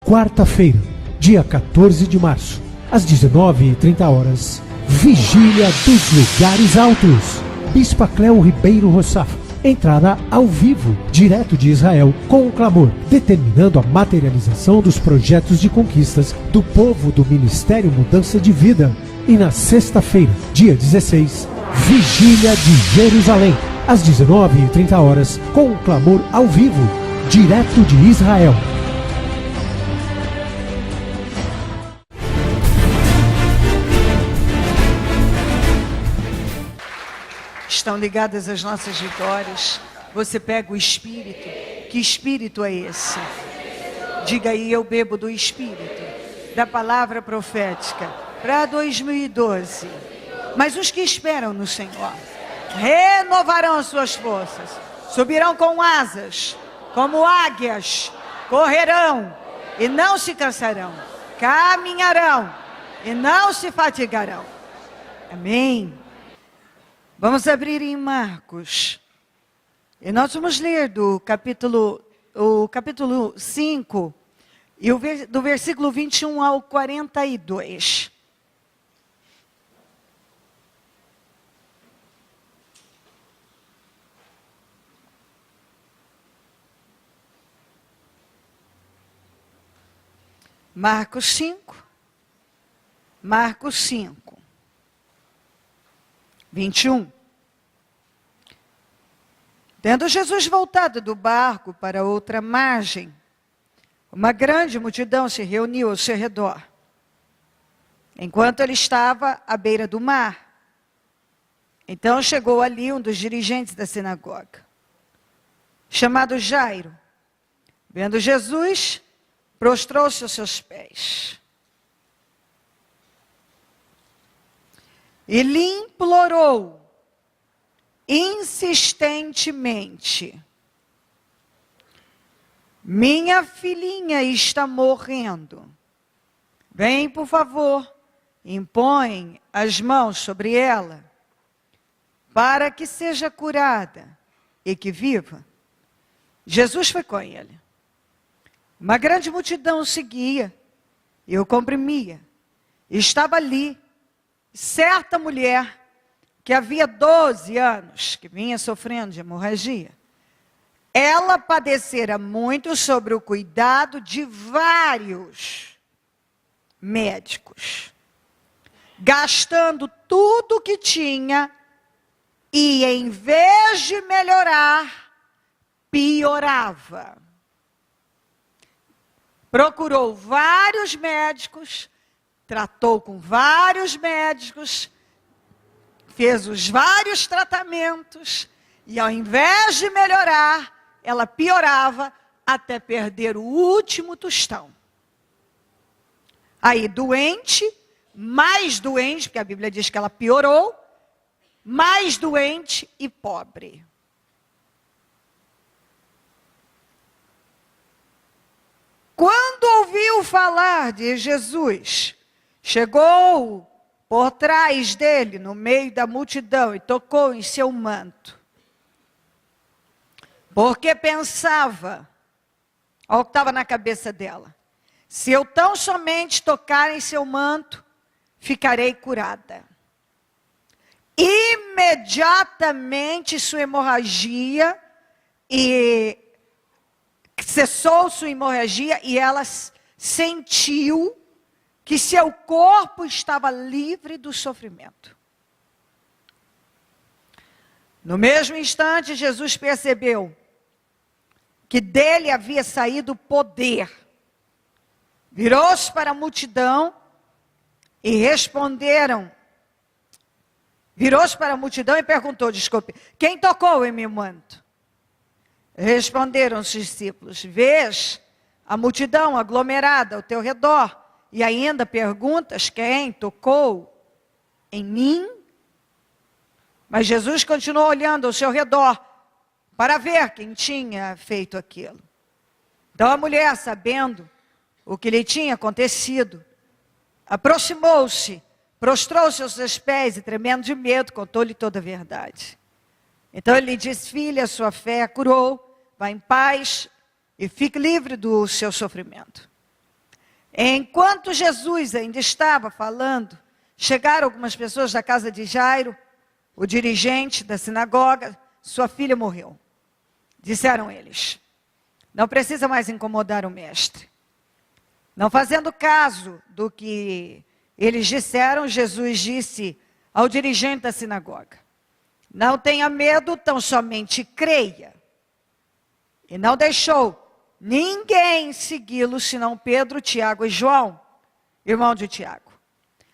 quarta-feira, dia 14 de março, às 19h30, Vigília dos Lugares Altos. Bispa Cléo Ribeiro Rossafo. Entrada ao vivo, direto de Israel, com o clamor, determinando a materialização dos projetos de conquistas do povo do Ministério Mudança de Vida. E na sexta-feira, dia 16, Vigília de Jerusalém, às 19h30, com o clamor ao vivo, direto de Israel. Estão ligadas as nossas vitórias. Você pega o Espírito. Que Espírito é esse? Diga aí, eu bebo do Espírito, da palavra profética, para 2012. Mas os que esperam no Senhor renovarão as suas forças, subirão com asas, como águias, correrão e não se cansarão, caminharão e não se fatigarão. Amém. Vamos abrir em Marcos. E nós vamos ler do capítulo 5, e do versículo 21 ao 42. Marcos 5, 21. Tendo Jesus voltado do barco para outra margem, uma grande multidão se reuniu ao seu redor, enquanto ele estava à beira do mar. Então chegou ali um dos dirigentes da sinagoga, chamado Jairo. Vendo Jesus, prostrou-se aos seus pés e lhe implorou insistentemente: minha filhinha está morrendo. Vem, por favor, impõe as mãos sobre ela, para que seja curada e que viva. Jesus foi com ele. Uma grande multidão o seguia e o comprimia. Estava ali certa mulher que havia 12 anos, que vinha sofrendo de hemorragia. Ela padecera muito sobre o cuidado de vários médicos, gastando tudo o que tinha e, em vez de melhorar, piorava. Procurou vários médicos, tratou com vários médicos, fez os vários tratamentos, e ao invés de melhorar, ela piorava até perder o último tostão. Aí doente, mais doente, porque a Bíblia diz que ela piorou, mais doente e pobre. Quando ouviu falar de Jesus, chegou por trás dele, no meio da multidão, e tocou em seu manto. Porque pensava, olha o que estava na cabeça dela: se eu tão somente tocar em seu manto, ficarei curada. Imediatamente sua hemorragia, e cessou sua hemorragia, e ela sentiu que seu corpo estava livre do sofrimento. No mesmo instante, Jesus percebeu que dele havia saído poder. Virou-se para a multidão e perguntou, quem tocou em meu manto? Responderam os discípulos: vês a multidão aglomerada ao teu redor, e ainda perguntas quem tocou em mim? Mas Jesus continuou olhando ao seu redor para ver quem tinha feito aquilo. Então a mulher, sabendo o que lhe tinha acontecido, aproximou-se, prostrou-se aos seus pés e, tremendo de medo, contou-lhe toda a verdade. Então ele lhe disse: filha, sua fé a curou, vá em paz e fique livre do seu sofrimento. Enquanto Jesus ainda estava falando, chegaram algumas pessoas da casa de Jairo, o dirigente da sinagoga. Sua filha morreu. Disseram eles: não precisa mais incomodar o mestre. Não fazendo caso do que eles disseram, Jesus disse ao dirigente da sinagoga: não tenha medo, tão somente creia. E não deixou ninguém segui-lo, senão Pedro, Tiago e João, irmão de Tiago.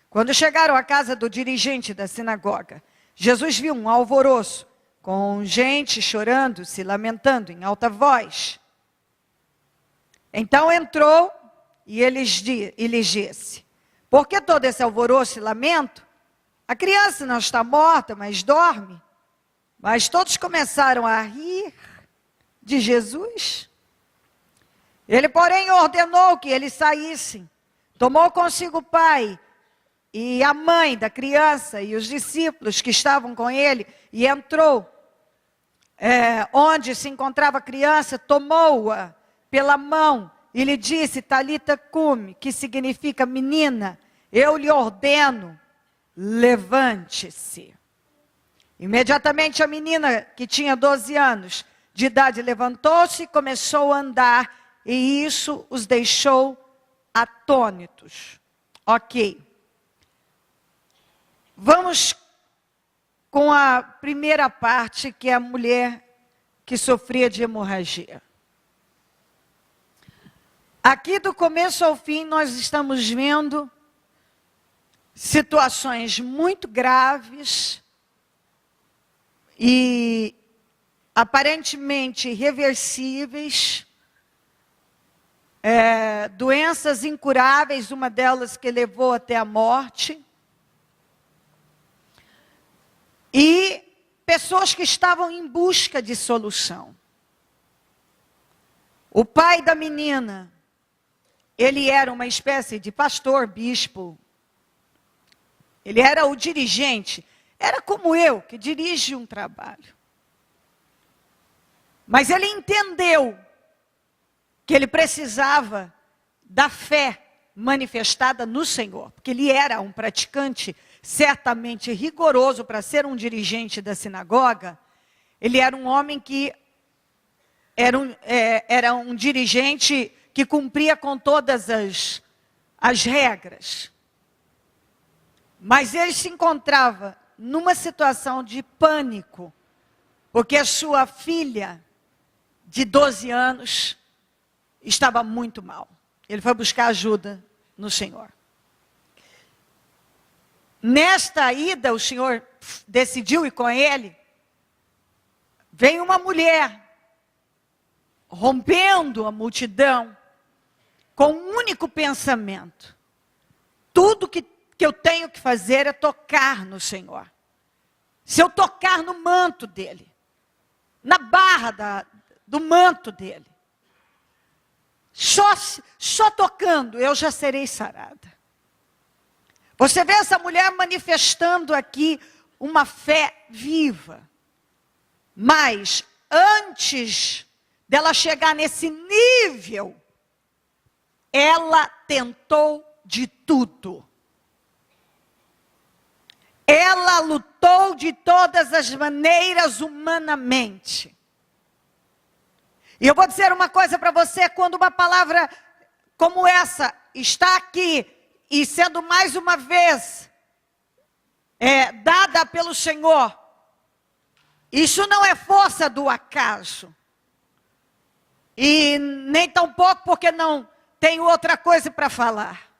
Quando chegaram à casa do dirigente da sinagoga, Jesus viu um alvoroço, com gente chorando, se lamentando em alta voz. Então entrou e lhes disse: por que todo esse alvoroço e lamento? A criança não está morta, mas dorme. Mas todos começaram a rir de Jesus. Ele, porém, ordenou que eles saíssem. Tomou consigo o pai e a mãe da criança e os discípulos que estavam com ele, e entrou onde se encontrava a criança, tomou-a pela mão e lhe disse: Talita cumi, que significa menina, eu lhe ordeno, levante-se. Imediatamente a menina, que tinha 12 anos de idade, levantou-se e começou a andar, e isso os deixou atônitos. Ok. Vamos com a primeira parte, que é a mulher que sofria de hemorragia. Aqui do começo ao fim nós estamos vendo situações muito graves e aparentemente irreversíveis, doenças incuráveis, uma delas que levou até a morte, e pessoas que estavam em busca de solução. O pai da menina, ele era uma espécie de pastor, bispo. Ele era o dirigente. Era como eu, que dirige um trabalho. Mas ele entendeu que ele precisava da fé manifestada no Senhor. Porque ele era um praticante certamente rigoroso para ser um dirigente da sinagoga. Ele era um homem que era um dirigente que cumpria com todas as regras. Mas ele se encontrava numa situação de pânico, porque a sua filha, de 12 anos, estava muito mal. Ele foi buscar ajuda no Senhor. Nesta ida, o Senhor decidiu ir com ele. Veio uma mulher, rompendo a multidão, com um único pensamento: tudo que eu tenho que fazer é tocar no Senhor. Se eu tocar no manto dele, na barra do manto dele, só tocando eu já serei sarada. Você vê essa mulher manifestando aqui uma fé viva. Mas antes dela chegar nesse nível, ela tentou de tudo. Ela lutou de todas as maneiras humanamente. E eu vou dizer uma coisa para você: quando uma palavra como essa está aqui, e sendo mais uma vez dada pelo Senhor, isso não é força do acaso. E nem tampouco porque não tenho outra coisa para falar.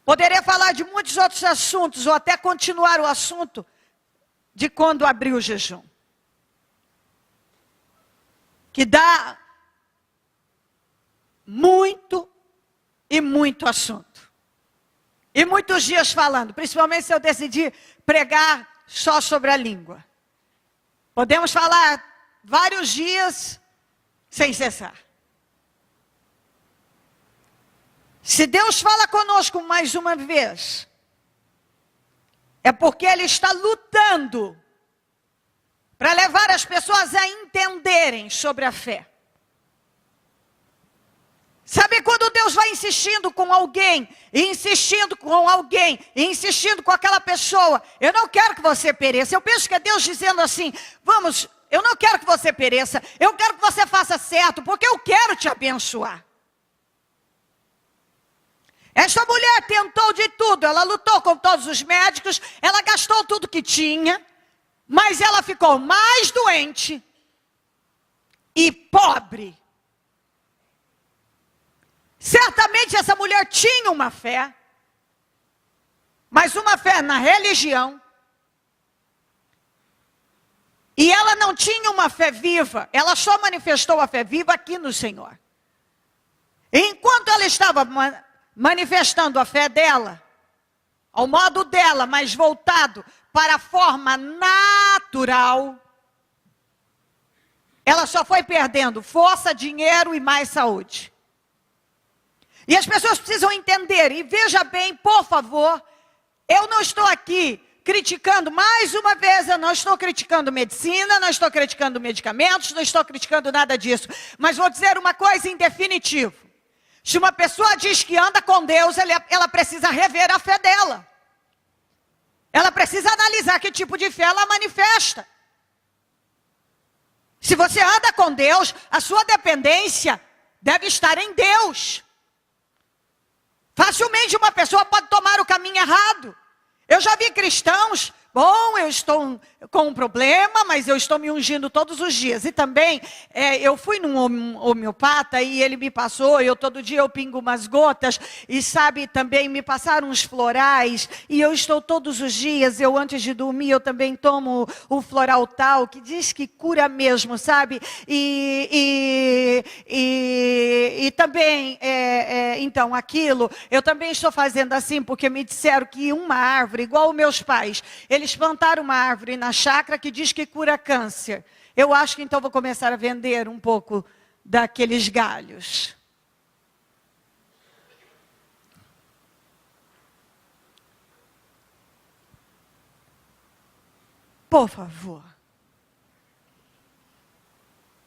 Poderia falar de muitos outros assuntos, ou até continuar o assunto de quando abriu o jejum. Que dá muito e muito assunto. E muitos dias falando, principalmente se eu decidir pregar só sobre a língua. Podemos falar vários dias sem cessar. Se Deus fala conosco mais uma vez, é porque Ele está lutando para levar as pessoas a entenderem sobre a fé. Sabe quando Deus vai vai insistindo com alguém, e insistindo com alguém, e insistindo com aquela pessoa, eu não quero que você pereça. Eu penso que é Deus dizendo assim, vamos, eu não quero que você pereça, eu quero que você faça certo, porque eu quero te abençoar. Esta mulher tentou de tudo, ela lutou com todos os médicos, ela gastou tudo que tinha, mas ela ficou mais doente e pobre. Certamente essa mulher tinha uma fé, mas uma fé na religião, e ela não tinha uma fé viva, ela só manifestou a fé viva aqui no Senhor. Enquanto ela estava manifestando a fé dela, ao modo dela, mas voltado para a forma natural, ela só foi perdendo força, dinheiro e mais saúde. E as pessoas precisam entender, e veja bem, por favor, eu não estou aqui criticando, mais uma vez, eu não estou criticando medicina, não estou criticando medicamentos, não estou criticando nada disso, mas vou dizer uma coisa em definitivo. Se uma pessoa diz que anda com Deus, ela precisa rever a fé dela. Ela precisa analisar que tipo de fé ela manifesta. Se você anda com Deus, a sua dependência deve estar em Deus. Facilmente uma pessoa pode tomar o caminho errado. Eu já vi cristãos, bom, eu estou com um problema, mas eu estou me ungindo todos os dias. E também, eu fui num homeopata e ele me passou, todo dia eu pingo umas gotas. E sabe, também me passaram uns florais. E eu estou todos os dias, antes de dormir, eu também tomo o floral tal, que diz que cura mesmo, sabe? E também, então, aquilo, eu também estou fazendo assim, porque me disseram que uma árvore, igual os meus pais, eles plantaram uma árvore na chácara que diz que cura câncer. Eu acho que então vou começar a vender um pouco daqueles galhos. Por favor.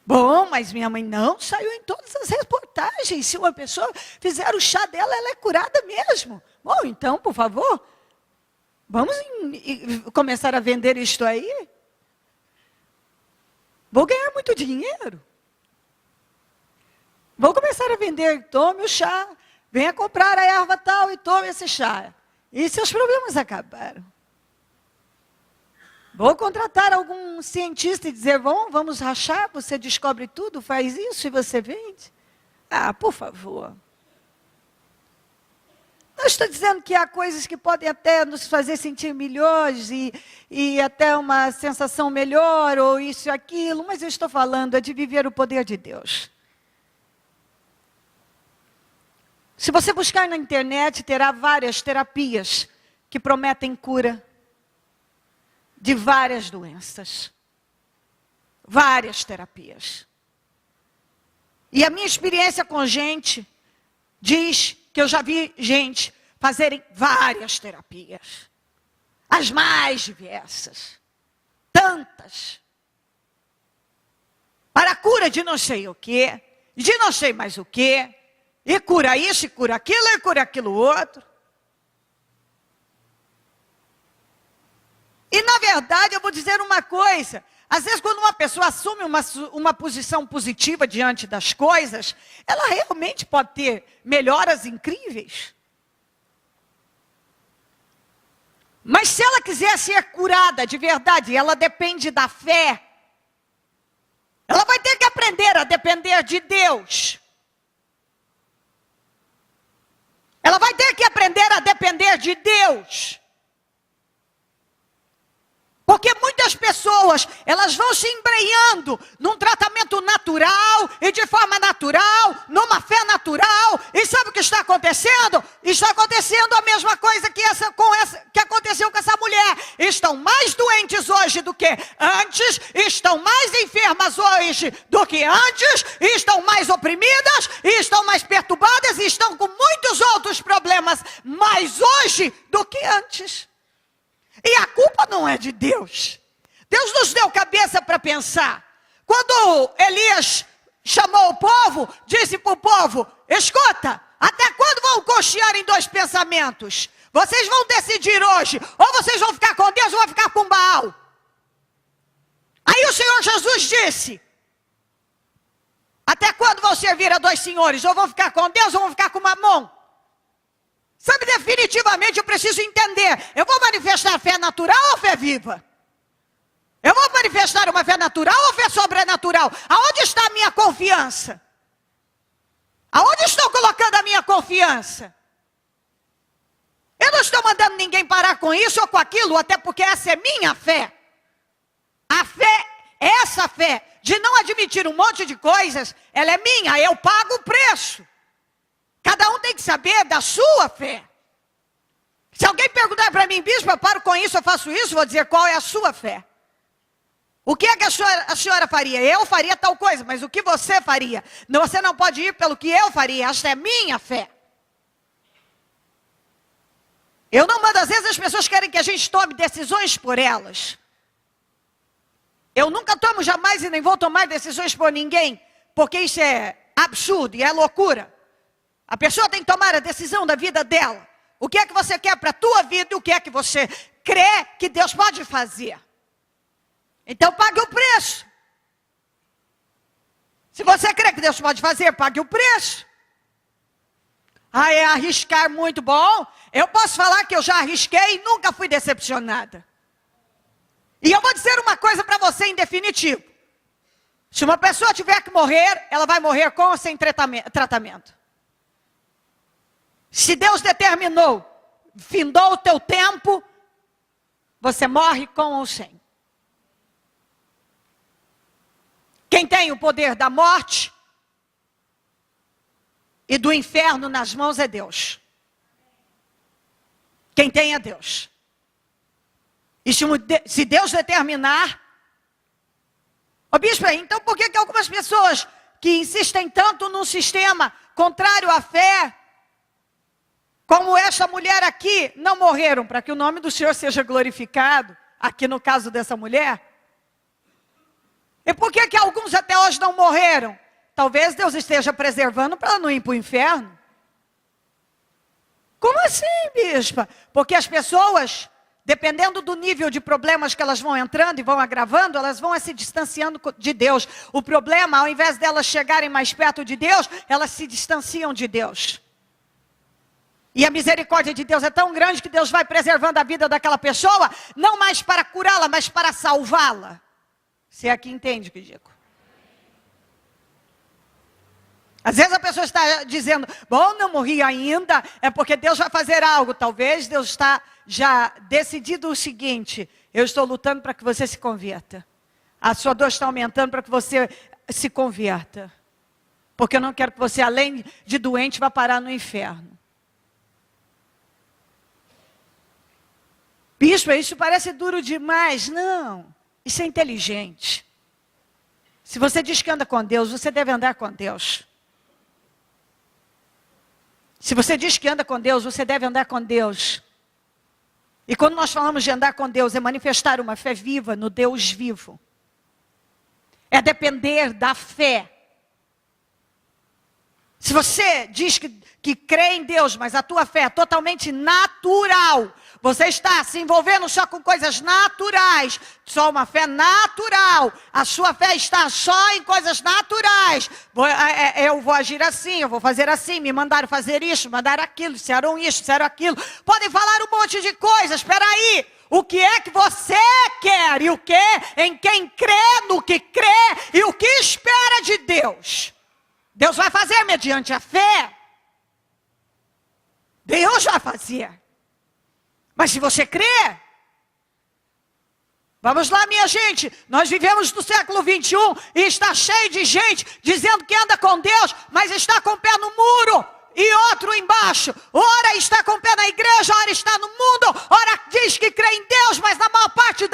Bom, mas minha mãe não saiu em todas as reportagens. Se uma pessoa fizer o chá dela, ela é curada mesmo. Bom, então, por favor, vamos começar a vender isto aí? Vou ganhar muito dinheiro. Vou começar a vender, tome o chá, venha comprar a erva tal e tome esse chá. E seus problemas acabaram. Vou contratar algum cientista e dizer, vamos rachar, você descobre tudo, faz isso e você vende? Ah, por favor. Não estou dizendo que há coisas que podem até nos fazer sentir melhores e até uma sensação melhor, ou isso e aquilo, mas eu estou falando de viver o poder de Deus. Se você buscar na internet, terá várias terapias que prometem cura de várias doenças. Várias terapias. E a minha experiência com gente diz que eu já vi gente fazerem várias terapias. As mais diversas. Tantas. Para a cura de não sei o quê. De não sei mais o quê. E cura isso, e cura aquilo, e cura aquilo outro. E na verdade eu vou dizer uma coisa. Às vezes quando uma pessoa assume uma posição positiva diante das coisas, ela realmente pode ter melhoras incríveis. Mas se ela quiser ser curada de verdade, ela depende da fé. Ela vai ter que aprender a depender de Deus. Ela vai ter que aprender a depender de Deus. Porque muitas pessoas, elas vão se embrenhando num tratamento natural e de forma natural, numa fé natural. E sabe o que está acontecendo? Está acontecendo a mesma coisa que aconteceu com essa mulher. Estão mais doentes hoje do que antes, estão mais enfermas hoje do que antes, estão mais oprimidas, estão mais perturbadas e estão com muitos outros problemas mais hoje do que antes. E a culpa não é de Deus. Deus nos deu cabeça para pensar. Quando Elias chamou o povo, disse para o povo, escuta, até angustiar em dois pensamentos. Vocês vão decidir hoje, ou vocês vão ficar com Deus ou vão ficar com Baal. Aí o Senhor Jesus disse: até quando vão servir a dois senhores? Ou vão ficar com Deus ou vão ficar com Mamon? Sabe, definitivamente eu preciso entender. Eu vou manifestar fé natural ou fé viva? Eu vou manifestar uma fé natural ou fé sobrenatural? Aonde está a minha confiança? Aonde estou colocando a minha confiança? Eu não estou mandando ninguém parar com isso ou com aquilo, até porque essa é minha fé. A fé, essa fé de não admitir um monte de coisas, ela é minha, eu pago o preço. Cada um tem que saber da sua fé. Se alguém perguntar para mim: bispo, eu paro com isso, eu faço isso, vou dizer: qual é a sua fé? O que é que a senhora faria? Eu faria tal coisa, mas o que você faria? Você não pode ir pelo que eu faria, esta é minha fé. Eu não mando, às vezes as pessoas querem que a gente tome decisões por elas. Eu nunca tomo jamais e nem vou tomar decisões por ninguém, porque isso é absurdo e é loucura. A pessoa tem que tomar a decisão da vida dela. O que é que você quer para a tua vida e o que é que você crê que Deus pode fazer. Então pague o preço. Se você crê que Deus pode fazer, pague o preço. Ah, é arriscar muito bom. Eu posso falar que eu já arrisquei e nunca fui decepcionada. E eu vou dizer uma coisa para você em definitivo. Se uma pessoa tiver que morrer, ela vai morrer com ou sem tratamento. Se Deus determinou, findou o teu tempo, você morre com ou sem. Quem tem o poder da morte e do inferno nas mãos é Deus. Quem tem é Deus. E se Deus determinar... Ô bispo, então por que algumas pessoas que insistem tanto num sistema contrário à fé, como essa mulher aqui, não morreram para que o nome do Senhor seja glorificado, aqui no caso dessa mulher? E por que alguns até hoje não morreram? Talvez Deus esteja preservando para ela não ir para o inferno. Como assim, bispa? Porque as pessoas, dependendo do nível de problemas que elas vão entrando e vão agravando, elas vão se distanciando de Deus. O problema, ao invés delas chegarem mais perto de Deus, elas se distanciam de Deus. E a misericórdia de Deus é tão grande que Deus vai preservando a vida daquela pessoa, não mais para curá-la, mas para salvá-la. Você aqui entende o que digo? Às vezes a pessoa está dizendo: bom, não morri ainda, é porque Deus vai fazer algo. Talvez Deus está já decidido o seguinte: eu estou lutando para que você se converta. A sua dor está aumentando para que você se converta. Porque eu não quero que você, além de doente, vá parar no inferno. Bispo, isso parece duro demais. Não, isso é inteligente. Se você diz que anda com Deus, você deve andar com Deus. Se você diz que anda com Deus, você deve andar com Deus. E quando nós falamos de andar com Deus, é manifestar uma fé viva no Deus vivo. É depender da fé. Se você diz que crê em Deus, mas a tua fé é totalmente natural, você está se envolvendo só com coisas naturais, só uma fé natural, a sua fé está só em coisas naturais. Eu vou agir assim, eu vou fazer assim, me mandaram fazer isso, mandaram aquilo, disseram isso, disseram aquilo. Podem falar um monte de coisas, espera aí. O que é que você quer e o que em quem crê, no que crê e o que espera de Deus. Deus vai fazer mediante a fé. Deus vai fazer. Mas se você crê, vamos lá, minha gente, nós vivemos no século 21 e está cheio de gente dizendo que anda com Deus, mas está com o pé no muro e outro embaixo. Ora está com o pé na igreja, ora está no mundo, ora diz que crê em Deus, mas na maior parte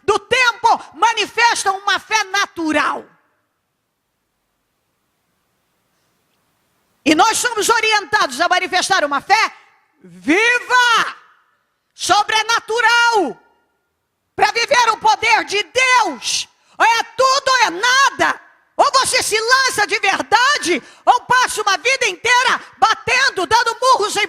do tempo manifestam uma fé natural. E nós somos orientados a manifestar uma fé viva, sobrenatural, para viver o poder de Deus. Ou é tudo ou é nada. Ou você se lança de verdade, ou passa uma vida inteira batendo, dando murros em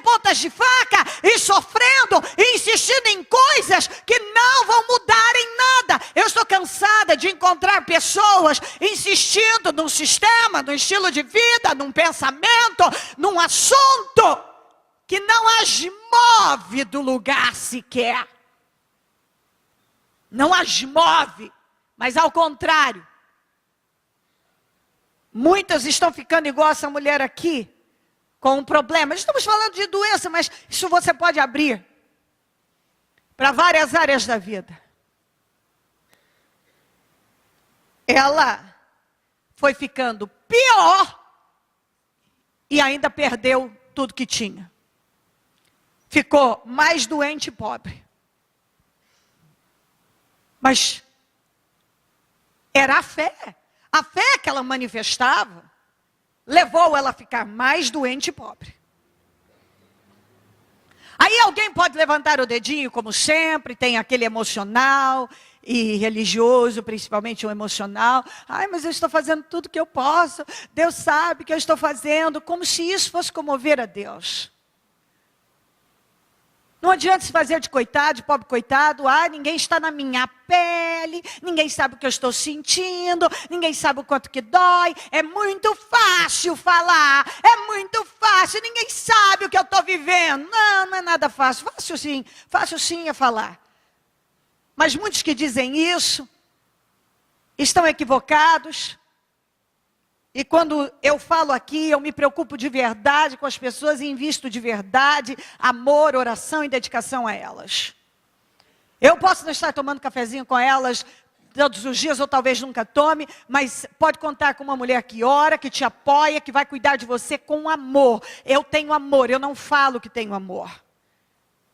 num sistema, num estilo de vida, num pensamento, num assunto que não as move do lugar sequer. Não as move, mas ao contrário. Muitas estão ficando igual essa mulher aqui, com um problema. Estamos falando de doença, mas isso você pode abrir para várias áreas da vida. Ela foi ficando pior e ainda perdeu tudo que tinha. Ficou mais doente e pobre. Mas era a fé. A fé que ela manifestava levou ela a ficar mais doente e pobre. Aí alguém pode levantar o dedinho, como sempre, tem aquele emocional e religioso, principalmente o emocional. Ai, mas eu estou fazendo tudo o que eu posso. Deus sabe que eu estou fazendo, como se isso fosse comover a Deus. Não adianta se fazer de coitado, de pobre coitado. Ah, ninguém está na minha pele, ninguém sabe o que eu estou sentindo, ninguém sabe o quanto que dói. É muito fácil falar, é muito fácil, ninguém sabe o que eu estou vivendo. Não, não é nada fácil. Fácil sim é falar. Mas muitos que dizem isso estão equivocados. E quando eu falo aqui, eu me preocupo de verdade com as pessoas e invisto de verdade amor, oração e dedicação a elas. Eu posso não estar tomando cafezinho com elas todos os dias, ou talvez nunca tome, mas pode contar com uma mulher que ora, que te apoia, que vai cuidar de você com amor. Eu tenho amor, eu não falo que tenho amor.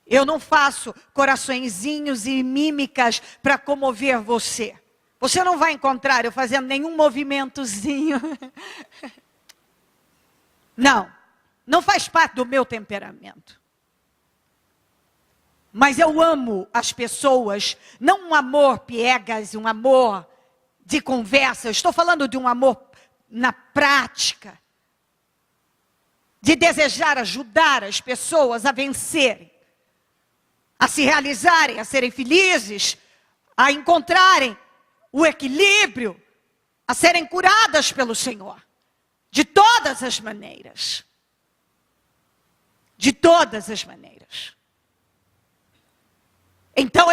Eu não faço coraçõezinhos e mímicas para comover você. Você não vai encontrar eu fazendo nenhum movimentozinho. Não faz parte do meu temperamento. Mas eu amo as pessoas, não um amor piegas, um amor de conversa. Eu estou falando de um amor na prática. De desejar ajudar as pessoas a vencerem, a se realizarem, a serem felizes, a encontrarem o equilíbrio, a serem curadas pelo Senhor. De todas as maneiras. De todas as maneiras. Então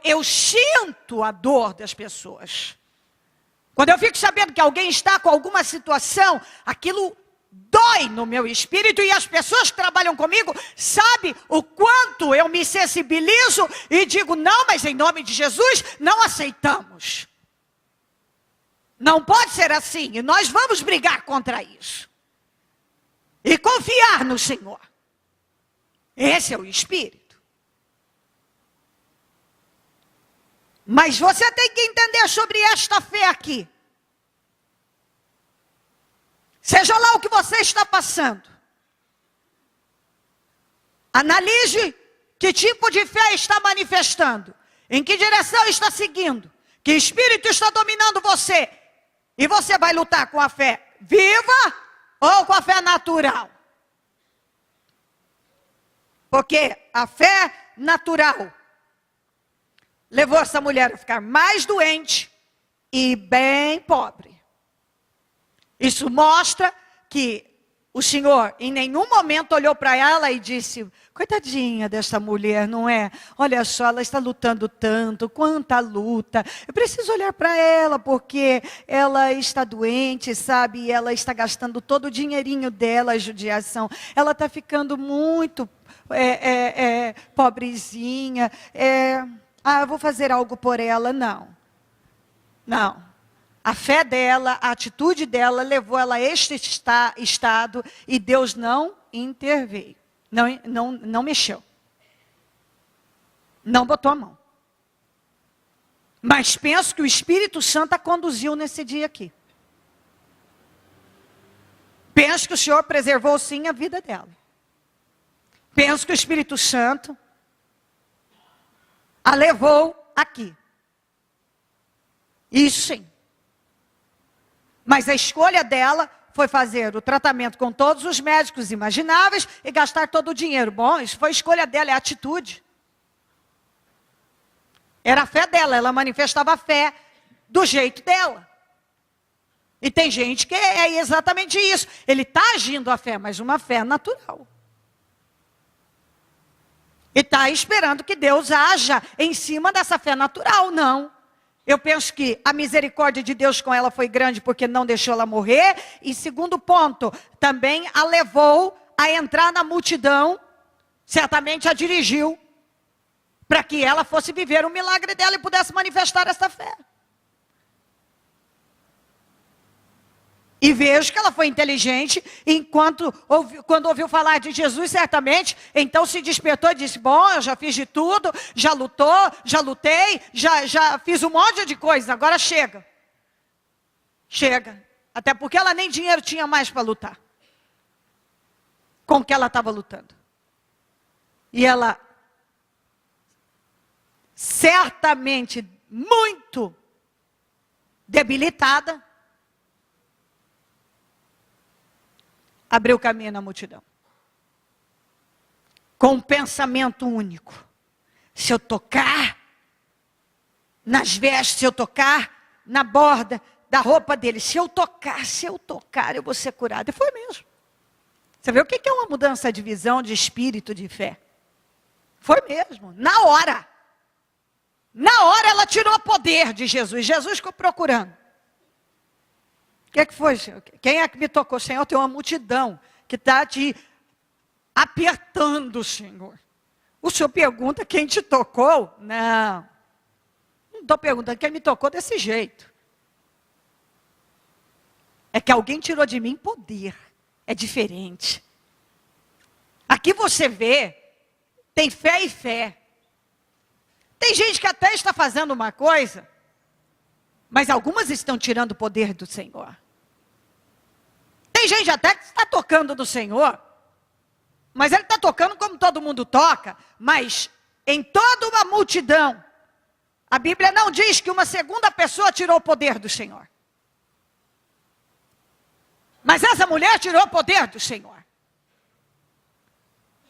eu sinto a dor das pessoas. Quando eu fico sabendo que alguém está com alguma situação, aquilo dói no meu espírito, e as pessoas que trabalham comigo sabem o quanto eu me sensibilizo e digo, não, mas em nome de Jesus, não aceitamos. Não pode ser assim, e nós vamos brigar contra isso. E confiar no Senhor. Esse é o espírito. Mas você tem que entender sobre esta fé aqui. Seja lá o que você está passando. Analise que tipo de fé está manifestando. Em que direção está seguindo. Que espírito está dominando você. E você vai lutar com a fé viva ou com a fé natural. Porque a fé natural levou essa mulher a ficar mais doente e bem pobre. Isso mostra que o Senhor em nenhum momento olhou para ela e disse, coitadinha dessa mulher, não é? Olha só, ela está lutando tanto, quanta luta. Eu preciso olhar para ela porque ela está doente, sabe? E ela está gastando todo o dinheirinho dela, a judiação. Ela está ficando muito pobrezinha. Eu vou fazer algo por ela. Não. A fé dela, a atitude dela levou ela a este estado e Deus não interveio. Não mexeu. Não botou a mão. Mas penso que o Espírito Santo a conduziu nesse dia aqui. Penso que o Senhor preservou sim a vida dela. Penso que o Espírito Santo a levou aqui. Isso sim. Mas a escolha dela foi fazer o tratamento com todos os médicos imagináveis e gastar todo o dinheiro. Bom, isso foi a escolha dela, é a atitude. Era a fé dela, ela manifestava a fé do jeito dela. E tem gente que é exatamente isso. Ele está agindo a fé, mas uma fé natural. E está esperando que Deus haja em cima dessa fé natural. Não. Eu penso que a misericórdia de Deus com ela foi grande porque não deixou ela morrer. E segundo ponto, também a levou a entrar na multidão, certamente a dirigiu, para que ela fosse viver o milagre dela e pudesse manifestar essa fé. E vejo que ela foi inteligente, quando ouviu falar de Jesus, certamente, então se despertou e disse, bom, eu já fiz de tudo, já lutei, já fiz um monte de coisa, agora chega. Chega. Até porque ela nem dinheiro tinha mais para lutar. Com o que ela estava lutando. E ela, certamente, muito debilitada, abriu caminho na multidão. Com um pensamento único. Se eu tocar nas vestes, se eu tocar na borda da roupa dele, se eu tocar, eu vou ser curada. E foi mesmo. Você vê o que é uma mudança de visão, de espírito, de fé? Foi mesmo, na hora. Na hora ela tirou o poder de Jesus. Jesus ficou procurando. O que foi, Senhor? Quem é que me tocou? Senhor, tem uma multidão que está te apertando, Senhor. O Senhor pergunta quem te tocou? Não estou perguntando quem me tocou desse jeito. É que alguém tirou de mim poder. É diferente. Aqui você vê, tem fé e fé. Tem gente que até está fazendo uma coisa, mas algumas estão tirando o poder do Senhor. Tem gente até que está tocando do Senhor, mas ele está tocando como todo mundo toca, mas em toda uma multidão, a Bíblia não diz que uma segunda pessoa tirou o poder do Senhor. Mas essa mulher tirou o poder do Senhor.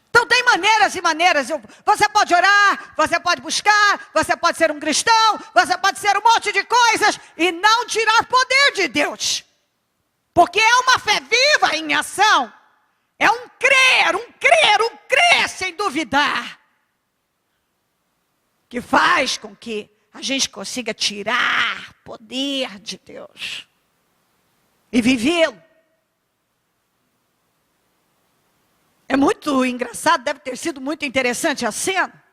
Então tem maneiras e maneiras. Você pode orar, você pode buscar, você pode ser um cristão, você pode ser um monte de coisas e não tirar poder de Deus. Porque é uma fé viva em ação. É um crer sem duvidar. Que faz com que a gente consiga tirar poder de Deus. E vivê-lo. É muito engraçado, deve ter sido muito interessante a cena.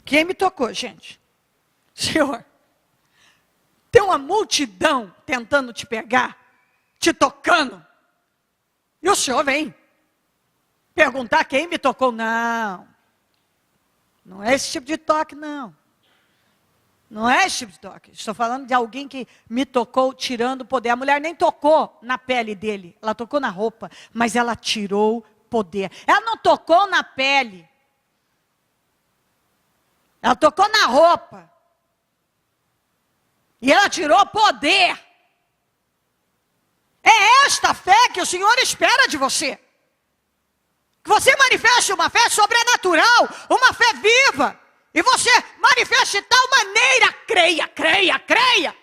Quem me tocou, gente? Senhor, tem uma multidão tentando te pegar, te tocando. E o Senhor vem perguntar quem me tocou. Não é esse tipo de toque, não. Não é esse tipo de toque. Estou falando de alguém que me tocou tirando o poder. A mulher nem tocou na pele dele. Ela tocou na roupa. Mas ela tirou poder. Ela não tocou na pele. Ela tocou na roupa. E ela tirou poder. É esta fé que o Senhor espera de você. Que você manifeste uma fé sobrenatural. Uma fé viva. E você manifeste de tal maneira, creia.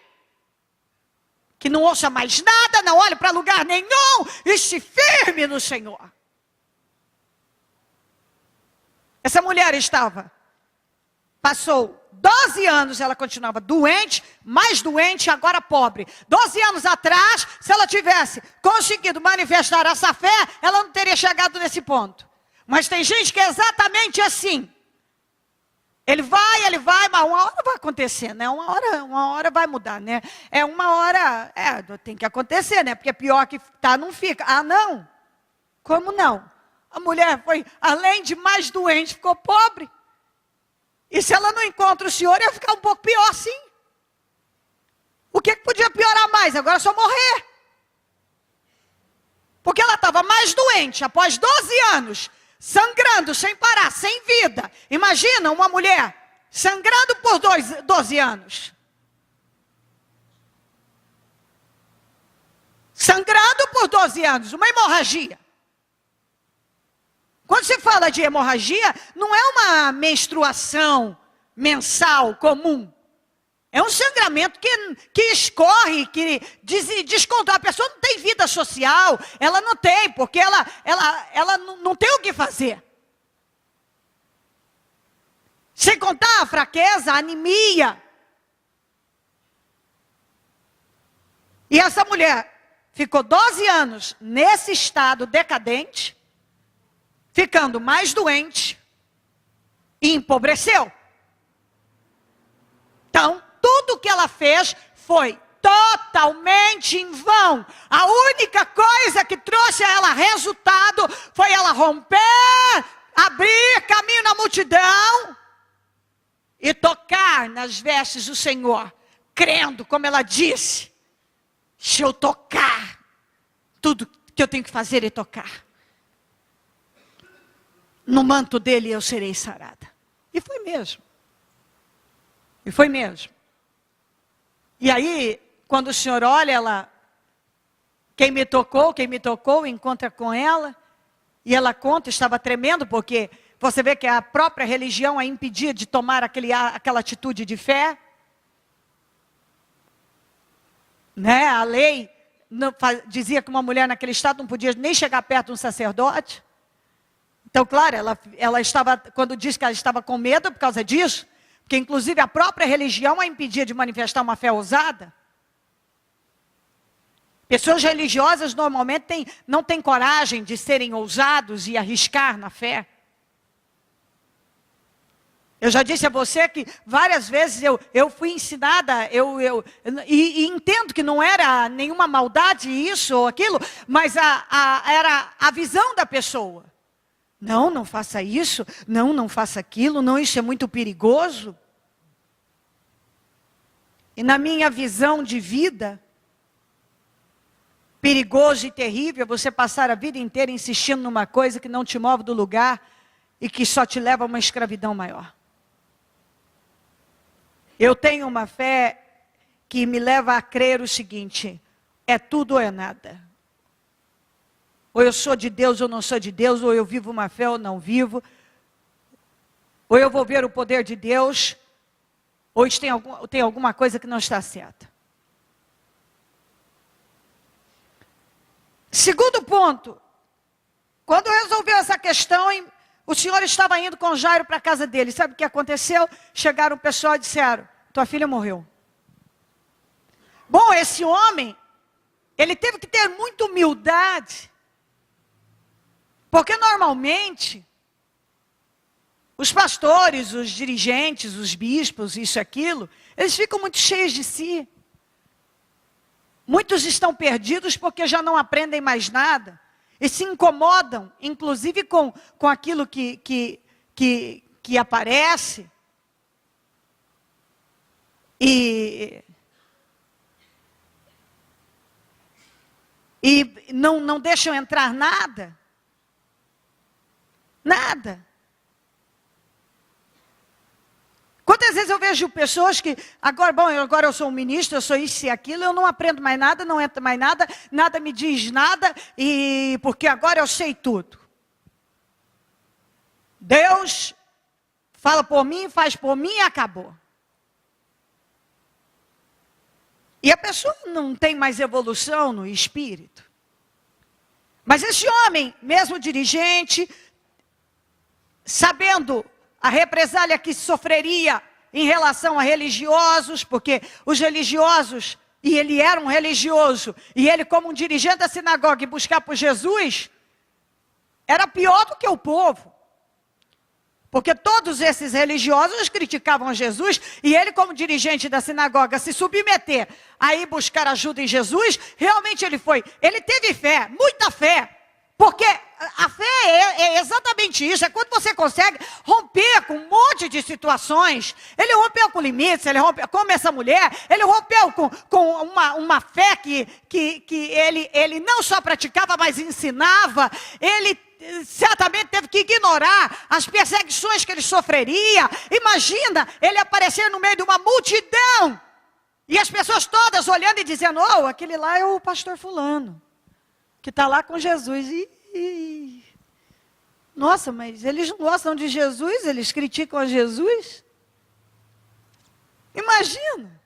Que não ouça mais nada, não olhe para lugar nenhum e se firme no Senhor. Essa mulher passou 12 anos, ela continuava doente, mais doente, agora pobre. 12 anos atrás, se ela tivesse conseguido manifestar essa fé, ela não teria chegado nesse ponto. Mas tem gente que é exatamente assim. Ele vai, mas uma hora vai acontecer, né? Uma hora vai mudar, né? Tem que acontecer, né? Porque pior que tá, não fica. Ah, não? Como não? A mulher foi, além de mais doente, ficou pobre. E se ela não encontra o Senhor, ia ficar um pouco pior, sim. O que podia piorar mais? Agora é só morrer. Porque ela estava mais doente, após 12 anos, sangrando sem parar, sem vida. Imagina uma mulher sangrando por 12 anos. Sangrando por 12 anos, uma hemorragia. Quando se fala de hemorragia, não é uma menstruação mensal comum. É um sangramento que escorre, que descontrola. A pessoa não tem vida social, ela não tem, porque ela não tem o que fazer. Sem contar a fraqueza, a anemia. E essa mulher ficou 12 anos nesse estado decadente, ficando mais doente e empobreceu. Então, tudo que ela fez foi totalmente em vão. A única coisa que trouxe a ela resultado foi ela romper, abrir caminho na multidão e tocar nas vestes do Senhor, crendo, como ela disse, se eu tocar, tudo que eu tenho que fazer é tocar. No manto dele eu serei sarada. E foi mesmo. E foi mesmo. E aí, quando o Senhor olha, ela, quem me tocou, encontra com ela, e ela conta, estava tremendo, porque você vê que a própria religião a impedia de tomar aquela atitude de fé. Né? A lei dizia que uma mulher naquele estado não podia nem chegar perto de um sacerdote. Então, claro, ela estava, quando diz que ela estava com medo por causa disso, porque inclusive a própria religião a impedia de manifestar uma fé ousada. Pessoas religiosas normalmente não têm coragem de serem ousados e arriscar na fé. Eu já disse a você que várias vezes eu fui ensinada, e entendo que não era nenhuma maldade isso ou aquilo, mas era a visão da pessoa. Não faça isso, não faça aquilo, não, isso é muito perigoso. E na minha visão de vida, perigoso e terrível, você passar a vida inteira insistindo numa coisa que não te move do lugar e que só te leva a uma escravidão maior. Eu tenho uma fé que me leva a crer o seguinte: é tudo ou é nada. Ou eu sou de Deus ou não sou de Deus, ou eu vivo uma fé ou não vivo. Ou eu vou ver o poder de Deus, ou tem alguma coisa que não está certa. Segundo ponto, quando resolveu essa questão, o Senhor estava indo com Jairo para a casa dele. Sabe o que aconteceu? Chegaram o pessoal e disseram: tua filha morreu. Bom, esse homem, ele teve que ter muita humildade. Porque normalmente, os pastores, os dirigentes, os bispos, isso e aquilo, eles ficam muito cheios de si. Muitos estão perdidos porque já não aprendem mais nada. E se incomodam, inclusive com aquilo que aparece. E não deixam entrar nada. Nada. Quantas vezes eu vejo pessoas que, agora eu sou um ministro, eu sou isso e aquilo, eu não aprendo mais nada, não entro mais nada, nada me diz nada, e porque agora eu sei tudo. Deus fala por mim, faz por mim e acabou. E a pessoa não tem mais evolução no espírito. Mas esse homem, mesmo dirigente, sabendo a represália que sofreria em relação a religiosos, porque os religiosos, e ele era um religioso, e ele como um dirigente da sinagoga, buscar por Jesus, era pior do que o povo. Porque todos esses religiosos criticavam Jesus, e ele como dirigente da sinagoga, se submeter a ir buscar ajuda em Jesus, realmente ele teve fé, muita fé. Porque a fé é exatamente isso, é quando você consegue romper com um monte de situações. Ele rompeu com limites, ele rompeu, como essa mulher, ele rompeu com uma fé que ele não só praticava, mas ensinava. Ele certamente teve que ignorar as perseguições que ele sofreria. Imagina ele aparecer no meio de uma multidão, e as pessoas todas olhando e dizendo: oh, aquele lá é o pastor fulano, que está lá com Jesus. Nossa, mas eles não gostam de Jesus, eles criticam a Jesus. Imagina.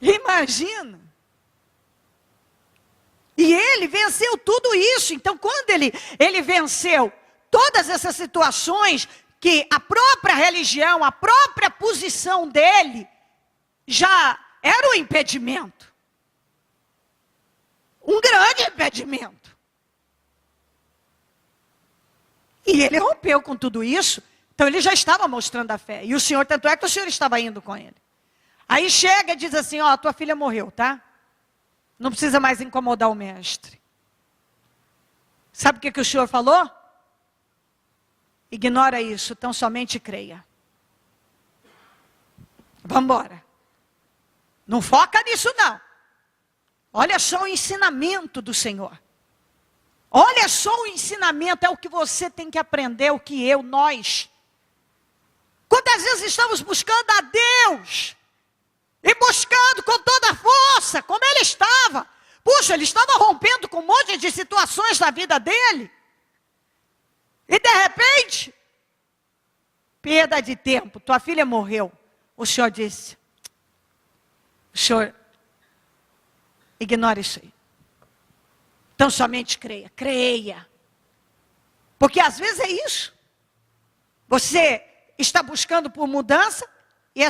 Imagina. E ele venceu tudo isso. Então, quando ele venceu todas essas situações que a própria religião, a própria posição dele já era um impedimento. Um grande impedimento. E ele rompeu com tudo isso. Então ele já estava mostrando a fé. E o Senhor, tanto é que o Senhor estava indo com ele. Aí chega e diz assim, ó, tua filha morreu, tá? Não precisa mais incomodar o mestre. Sabe o que o Senhor falou? Ignora isso, tão somente creia. Vamos embora. Não foca nisso não. Olha só o ensinamento do Senhor. Olha só o ensinamento, é o que você tem que aprender, o que nós. Quantas vezes estamos buscando a Deus? E buscando com toda a força, como ele estava. Puxa, ele estava rompendo com um monte de situações na vida dele. E de repente, perda de tempo, tua filha morreu. O Senhor disse, o Senhor, ignora isso aí. Então somente creia, creia. Porque às vezes é isso. Você está buscando por mudança e é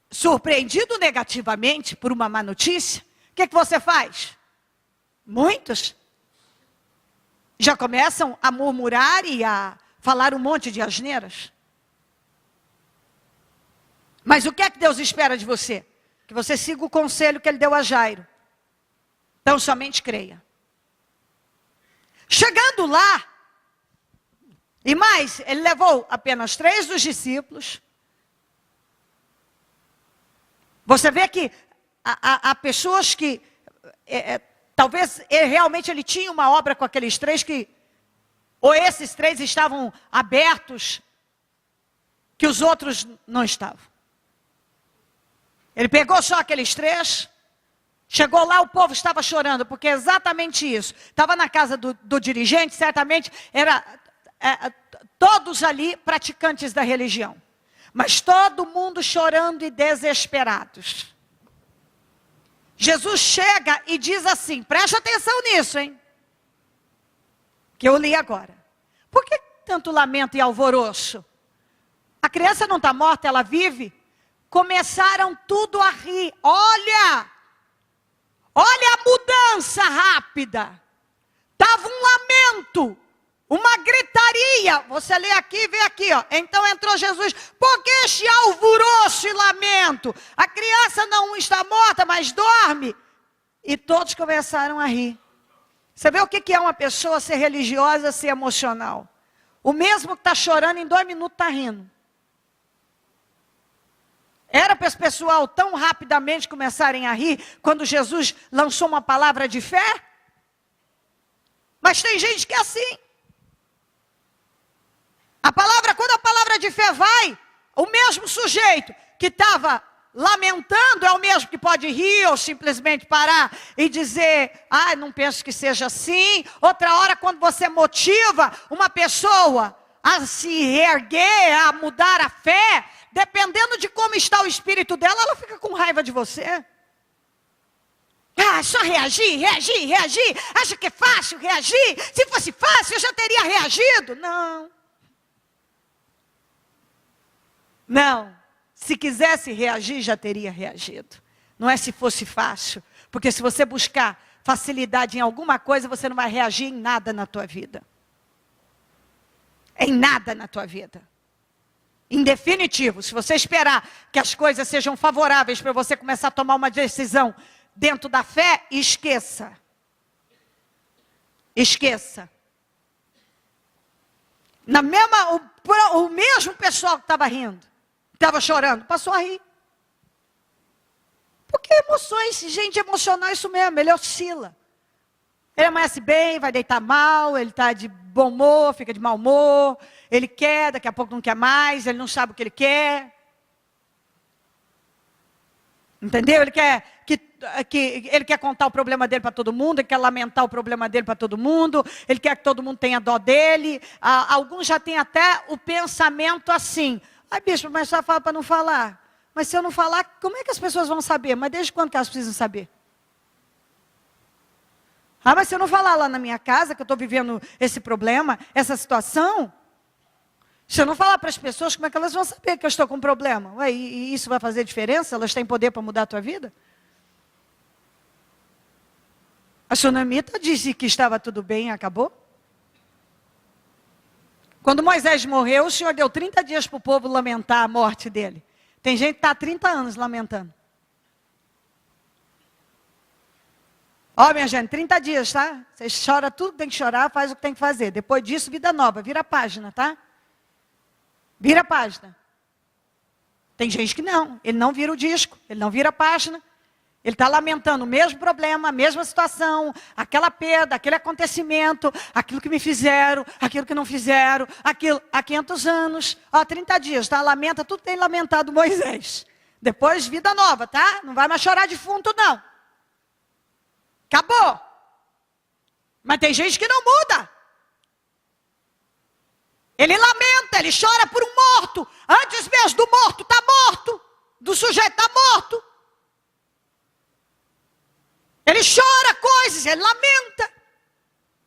surpreendido negativamente por uma má notícia. O que você faz? Muitos já começam a murmurar e a falar um monte de asneiras. Mas o que é que Deus espera de você? Que você siga o conselho que ele deu a Jairo. Então somente creia. Chegando lá, e mais, ele levou apenas 3 dos discípulos. Você vê que há pessoas que, talvez realmente ele tinha uma obra com aqueles 3 que, ou esses 3 estavam abertos, que os outros não estavam. Ele pegou só aqueles 3, chegou lá, o povo estava chorando, porque é exatamente isso. Estava na casa do dirigente, certamente era todos ali praticantes da religião. Mas todo mundo chorando e desesperados. Jesus chega e diz assim, preste atenção nisso, hein? Que eu li agora. Por que tanto lamento e alvoroço? A criança não está morta, ela vive. Começaram tudo a rir. Olha a mudança rápida. Estava um lamento, uma gritaria. Você lê aqui, vê aqui, ó. Então entrou Jesus. Por que este alvoroço e lamento? A criança não está morta, mas dorme. E todos começaram a rir. Você vê o que é uma pessoa ser religiosa, ser emocional? O mesmo que está chorando, em 2 minutos está rindo. Era para esse pessoal tão rapidamente começarem a rir, quando Jesus lançou uma palavra de fé? Mas tem gente que é assim. Quando a palavra de fé vai, o mesmo sujeito que estava lamentando é o mesmo que pode rir ou simplesmente parar e dizer, não penso que seja assim. Outra hora, quando você motiva uma pessoa a se reerguer, a mudar a fé, dependendo de como está o espírito dela, ela fica com raiva de você. Só reagir. Acha que é fácil reagir? Se fosse fácil, eu já teria reagido. Não. Se quisesse reagir, já teria reagido. Não é se fosse fácil. Porque se você buscar facilidade em alguma coisa, você não vai reagir em nada na tua vida. Em nada na tua vida. Em definitivo, se você esperar que as coisas sejam favoráveis para você começar a tomar uma decisão dentro da fé, esqueça. Esqueça. O mesmo pessoal que estava rindo, estava chorando, passou a rir. Porque emoções, gente emocional é isso mesmo, ele oscila. Ele amanhece bem, vai deitar mal, ele está de bom humor, fica de mau humor, ele quer, daqui a pouco não quer mais, ele não sabe o que ele quer. Entendeu? Ele quer contar o problema dele para todo mundo, ele quer lamentar o problema dele para todo mundo, ele quer que todo mundo tenha dó dele. Alguns já têm até o pensamento assim, bispo, mas só fala para não falar. Mas se eu não falar, como é que as pessoas vão saber? Mas desde quando que elas precisam saber? Ah, mas se eu não falar lá na minha casa que eu estou vivendo esse problema, essa situação, se eu não falar para as pessoas, como é que elas vão saber que eu estou com um problema? Ué, e isso vai fazer diferença? Elas têm poder para mudar a tua vida? A Sunamita disse que estava tudo bem e acabou. Quando Moisés morreu, o Senhor deu 30 dias para o povo lamentar a morte dele. Tem gente que está há 30 anos lamentando. Ó, minha gente, 30 dias, tá? Você chora tudo que tem que chorar, faz o que tem que fazer. Depois disso, vida nova, vira a página, tá? Vira a página. Tem gente que não, ele não vira o disco, ele não vira a página. Ele está lamentando o mesmo problema, a mesma situação, aquela perda, aquele acontecimento, aquilo que me fizeram, aquilo que não fizeram, aquilo há 500 anos, ó, 30 dias, tá? Lamenta, tudo tem lamentado Moisés. Depois, vida nova, tá? Não vai mais chorar defunto, não. Acabou. Mas tem gente que não muda. Ele lamenta, ele chora por um morto. Antes mesmo do morto, está morto. Do sujeito está morto. Ele chora coisas, ele lamenta.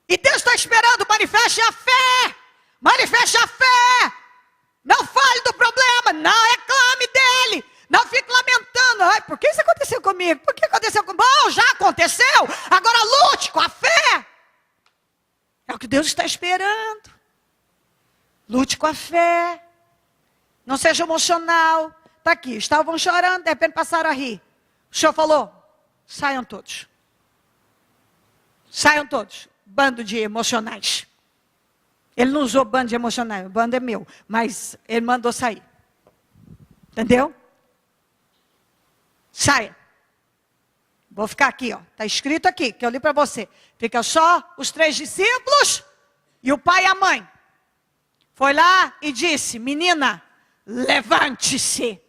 E Deus está esperando, manifeste a fé. Manifeste a fé. Não fale do problema, não reclame dele. Não fique lamentando. Ai, por que isso aconteceu comigo? Por que aconteceu comigo? Bom, já aconteceu. Agora lute com a fé. É o que Deus está esperando. Lute com a fé. Não seja emocional. Está aqui, estavam chorando, de repente passaram a rir. O Senhor falou, saiam todos. Saiam todos. Bando de emocionais. Ele não usou bando de emocionais, o bando é meu. Mas ele mandou sair. Entendeu? Saia. Vou ficar aqui, ó. Está escrito aqui, que eu li para você. Fica só os 3 discípulos e o pai e a mãe. Foi lá e disse, menina, levante-se.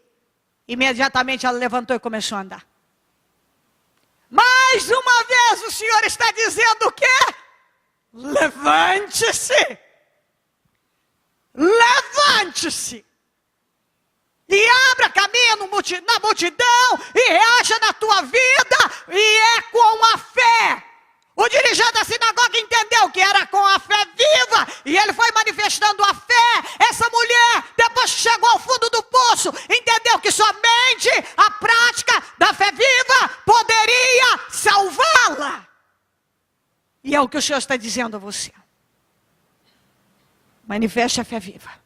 Imediatamente ela levantou e começou a andar. Mais uma vez o Senhor está dizendo o quê? Levante-se. Levante-se. E abra caminho na multidão, e reaja na tua vida, e é com a fé. O dirigente da sinagoga entendeu que era com a fé viva, e ele foi manifestando a fé. Essa mulher, depois que chegou ao fundo do poço, entendeu que somente a prática da fé viva poderia salvá-la. E é o que o Senhor está dizendo a você. Manifeste a fé viva.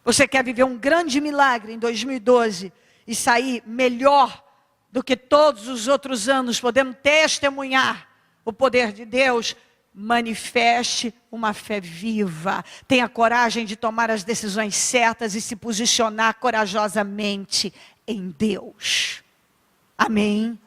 Você quer viver um grande milagre em 2012 e sair melhor do que todos os outros anos, podendo testemunhar o poder de Deus? Manifeste uma fé viva. Tenha coragem de tomar as decisões certas e se posicionar corajosamente em Deus. Amém.